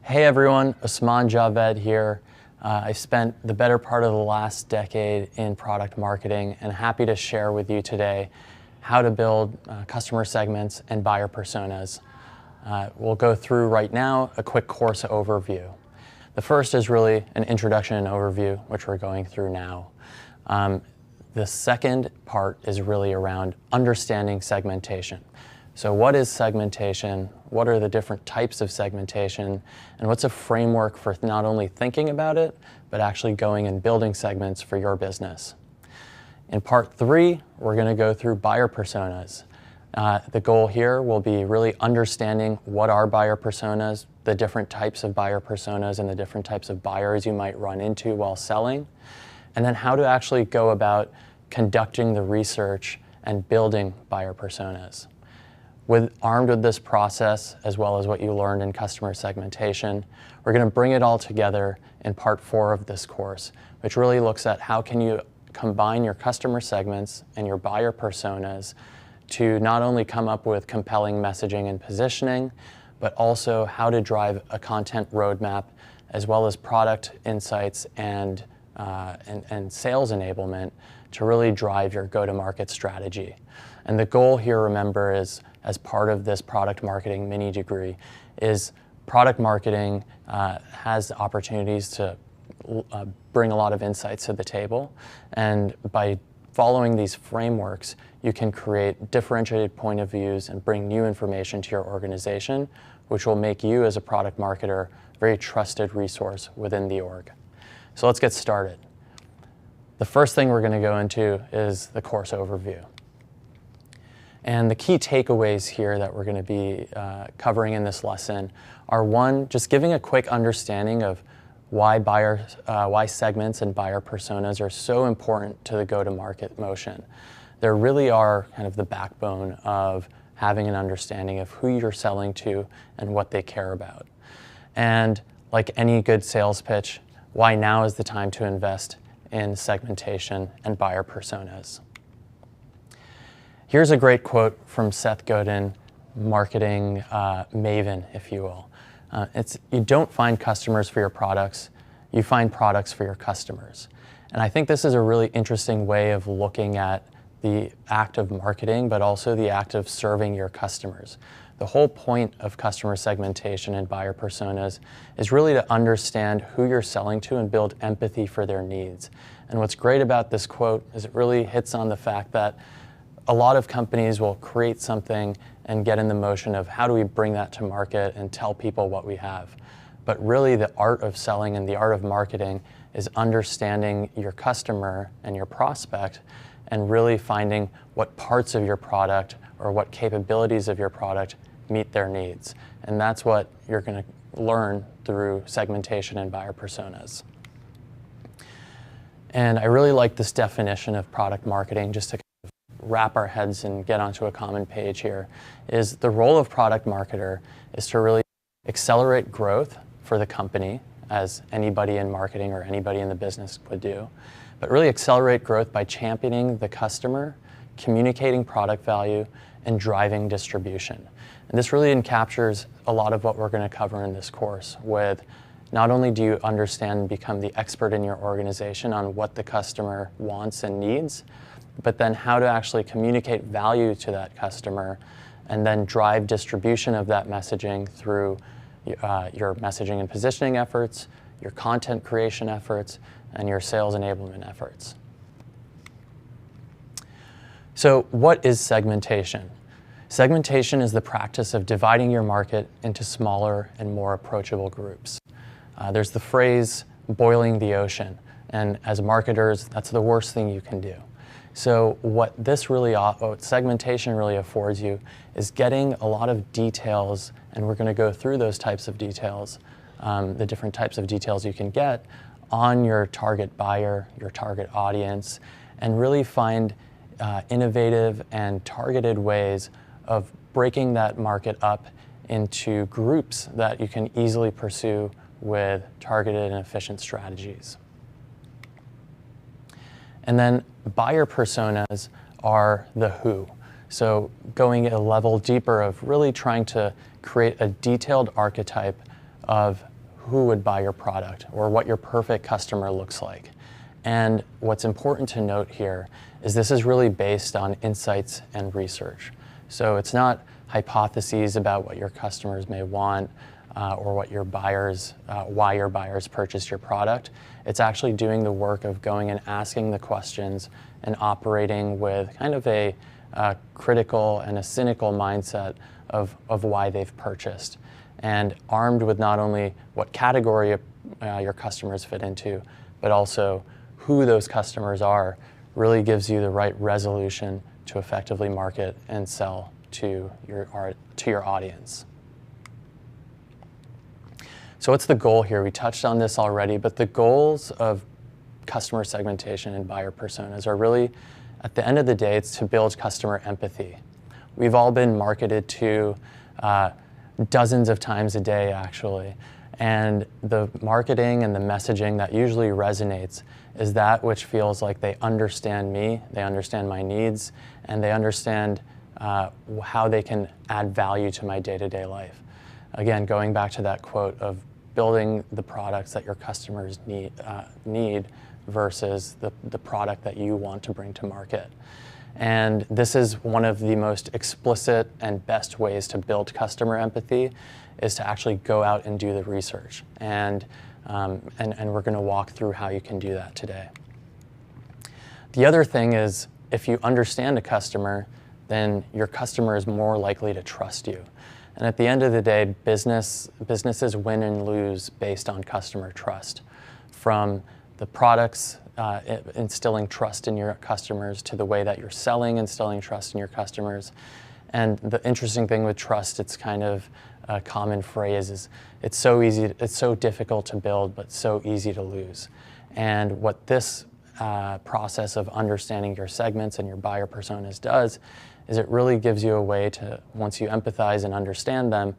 Hey everyone, Usman Javed here. I've spent the better part of the last decade in product marketing and happy to share with you today how to build customer segments and buyer personas. We'll go through right now a quick course overview. The first is really an introduction and overview, which we're going through now. The second part is really around understanding segmentation. So what is segmentation? What are the different types of segmentation? And what's a framework for not only thinking about it, but actually going and building segments for your business? In part 3, we're going to go through buyer personas. The goal here will be really understanding what are buyer personas, the different types of buyer personas, and the different types of buyers you might run into while selling, and then how to actually go about conducting the research and building buyer personas. Armed with this process, as well as what you learned in customer segmentation, we're going to bring it all together in part 4 of this course, which really looks at how can you combine your customer segments and your buyer personas to not only come up with compelling messaging and positioning, but also how to drive a content roadmap, as well as product insights and sales enablement to really drive your go-to-market strategy. And the goal here, remember, is as part of this product marketing mini degree, is product marketing has opportunities to bring a lot of insights to the table. And by following these frameworks, you can create differentiated point of views and bring new information to your organization, which will make you as a product marketer a very trusted resource within the org. So let's get started. The first thing we're going to go into is the course overview. And the key takeaways here that we're going to be covering in this lesson are, one, just giving a quick understanding of why segments and buyer personas are so important to the go-to-market motion. They really are kind of the backbone of having an understanding of who you're selling to and what they care about. And like any good sales pitch, why now is the time to invest in segmentation and buyer personas. Here's a great quote from Seth Godin, marketing maven, if you will. You don't find customers for your products, you find products for your customers. And I think this is a really interesting way of looking at the act of marketing, but also the act of serving your customers. The whole point of customer segmentation and buyer personas is really to understand who you're selling to and build empathy for their needs. And what's great about this quote is it really hits on the fact that a lot of companies will create something and get in the motion of how do we bring that to market and tell people what we have. But really the art of selling and the art of marketing is understanding your customer and your prospect and really finding what parts of your product or what capabilities of your product meet their needs. And that's what you're going to learn through segmentation and buyer personas. And I really like this definition of product marketing, just to wrap our heads and get onto a common page here, is the role of product marketer is to really accelerate growth for the company, as anybody in marketing or anybody in the business would do, but really accelerate growth by championing the customer, communicating product value, and driving distribution. And this really captures a lot of what we're going to cover in this course, with not only do you understand and become the expert in your organization on what the customer wants and needs, but then how to actually communicate value to that customer and then drive distribution of that messaging through your messaging and positioning efforts, your content creation efforts, and your sales enablement efforts. So what is segmentation? Segmentation is the practice of dividing your market into smaller and more approachable groups. There's the phrase boiling the ocean, and as marketers, that's the worst thing you can do. So what segmentation really affords you is getting a lot of details, and we're going to go through those types of details, the different types of details you can get on your target buyer, your target audience, and really find innovative and targeted ways of breaking that market up into groups that you can easily pursue with targeted and efficient strategies. And then buyer personas are the who. So going a level deeper of really trying to create a detailed archetype of who would buy your product or what your perfect customer looks like. And what's important to note here is this is really based on insights and research. So it's not hypotheses about what your customers may want or what your buyers, why your buyers purchase your product. It's actually doing the work of going and asking the questions and operating with kind of a critical and a cynical mindset of why they've purchased. And armed with not only what category your customers fit into, but also who those customers are, really gives you the right resolution to effectively market and sell to your audience. So what's the goal here? We touched on this already, but the goals of customer segmentation and buyer personas are really, at the end of the day, it's to build customer empathy. We've all been marketed to dozens of times a day, actually. And the marketing and the messaging that usually resonates is that which feels like they understand me, they understand my needs, and they understand how they can add value to my day-to-day life. Again, going back to that quote of building the products that your customers need versus the product that you want to bring to market. And this is one of the most explicit and best ways to build customer empathy, is to actually go out and do the research. And we're going to walk through how you can do that today. The other thing is, if you understand a customer, then your customer is more likely to trust you. And at the end of the day, businesses win and lose based on customer trust. From the products instilling trust in your customers, to the way that you're selling, instilling trust in your customers. And the interesting thing with trust, it's kind of a common phrase, is it's so difficult to build, but so easy to lose. And what this process of understanding your segments and your buyer personas does is it really gives you a way to, once you empathize and understand them,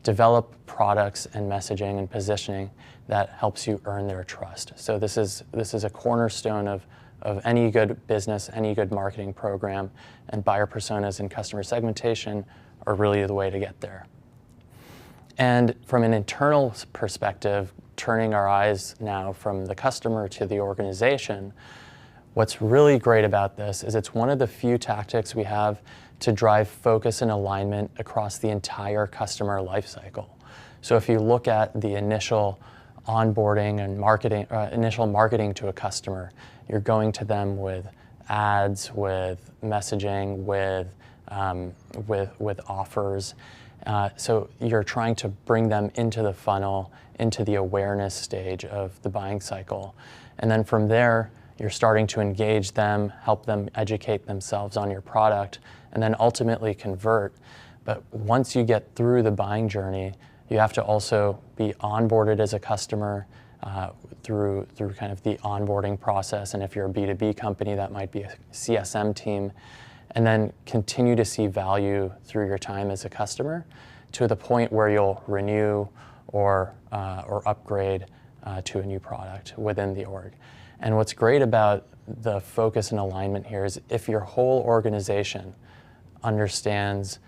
develop products and messaging and positioning that helps you earn their trust. So this is a cornerstone of any good business, any good marketing program, and buyer personas and customer segmentation are really the way to get there. And from an internal perspective, turning our eyes now from the customer to the organization, what's really great about this is it's one of the few tactics we have to drive focus and alignment across the entire customer lifecycle. So if you look at the initial onboarding and marketing, initial marketing to a customer, you're going to them with ads, with messaging, with offers. So you're trying to bring them into the funnel, into the awareness stage of the buying cycle. And then from there, you're starting to engage them, help them educate themselves on your product, and then ultimately convert. But once you get through the buying journey, you have to also be onboarded as a customer through kind of the onboarding process. And if you're a B2B company, that might be a CSM team. And then continue to see value through your time as a customer to the point where you'll renew or upgrade to a new product within the org. And what's great about the focus and alignment here is if your whole organization understands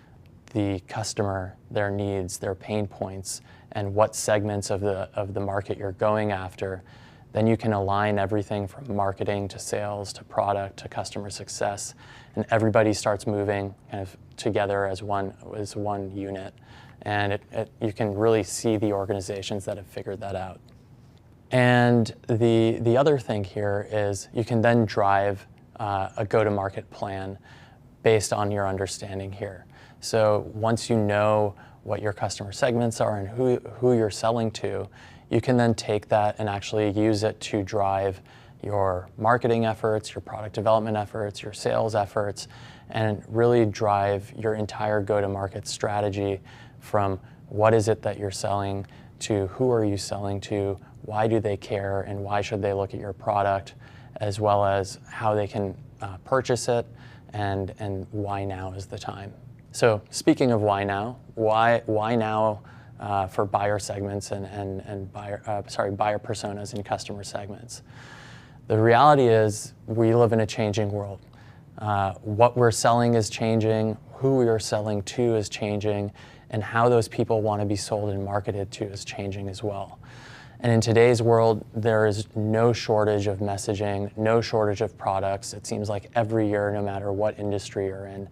the customer, their needs, their pain points, and what segments of the market you're going after, then you can align everything from marketing to sales to product to customer success, and everybody starts moving kind of together as one unit. And you can really see the organizations that have figured that out. And the other thing here is you can then drive a go-to-market plan based on your understanding here. So once you know what your customer segments are and who you're selling to, you can then take that and actually use it to drive your marketing efforts, your product development efforts, your sales efforts, and really drive your entire go-to-market strategy from what is it that you're selling to who are you selling to, why do they care, and why should they look at your product, as well as how they can purchase it, and why now is the time. So speaking of why now for buyer segments and buyer personas and customer segments. The reality is we live in a changing world. What we're selling is changing, who we are selling to is changing, and how those people want to be sold and marketed to is changing as well. And in today's world, there is no shortage of messaging, no shortage of products. It seems like every year, no matter what industry you're in,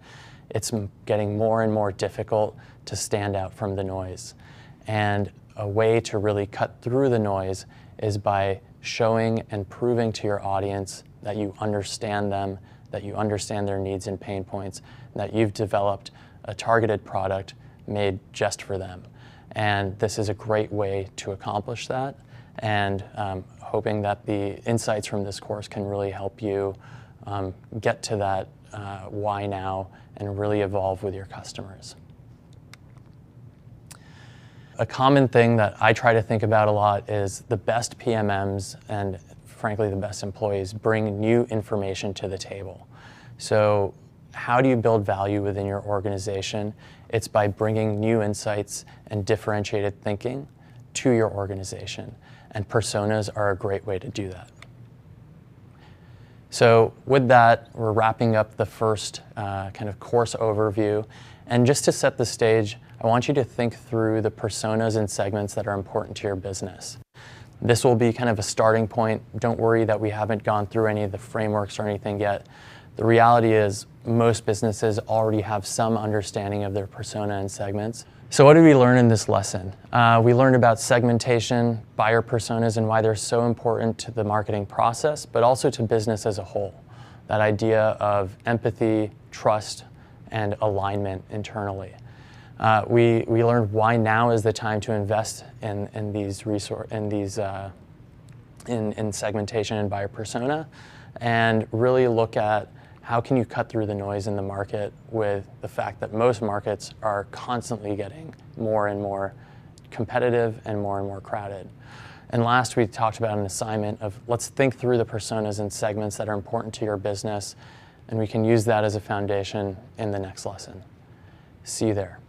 it's getting more and more difficult to stand out from the noise. And a way to really cut through the noise is by showing and proving to your audience that you understand them, that you understand their needs and pain points, and that you've developed a targeted product made just for them. And this is a great way to accomplish that, and hoping that the insights from this course can really help you get to that why now and really evolve with your customers. A common thing that I try to think about a lot is the best PMMs and frankly the best employees bring new information to the table. So how do you build value within your organization? It's by bringing new insights and differentiated thinking to your organization, and personas are a great way to do that. So with that, we're wrapping up the first kind of course overview, and just to set the stage, I want you to think through the personas and segments that are important to your business. This will be kind of a starting point. Don't worry that we haven't gone through any of the frameworks or anything yet. The reality is most businesses already have some understanding of their persona and segments. So what did we learn in this lesson? We learned about segmentation, buyer personas, and why they're so important to the marketing process, but also to business as a whole. That idea of empathy, trust, and alignment internally. We learned why now is the time to invest in segmentation and buyer persona, and really look at how can you cut through the noise in the market with the fact that most markets are constantly getting more and more competitive and more crowded. And last, we talked about an assignment of let's think through the personas and segments that are important to your business, and we can use that as a foundation in the next lesson. See you there.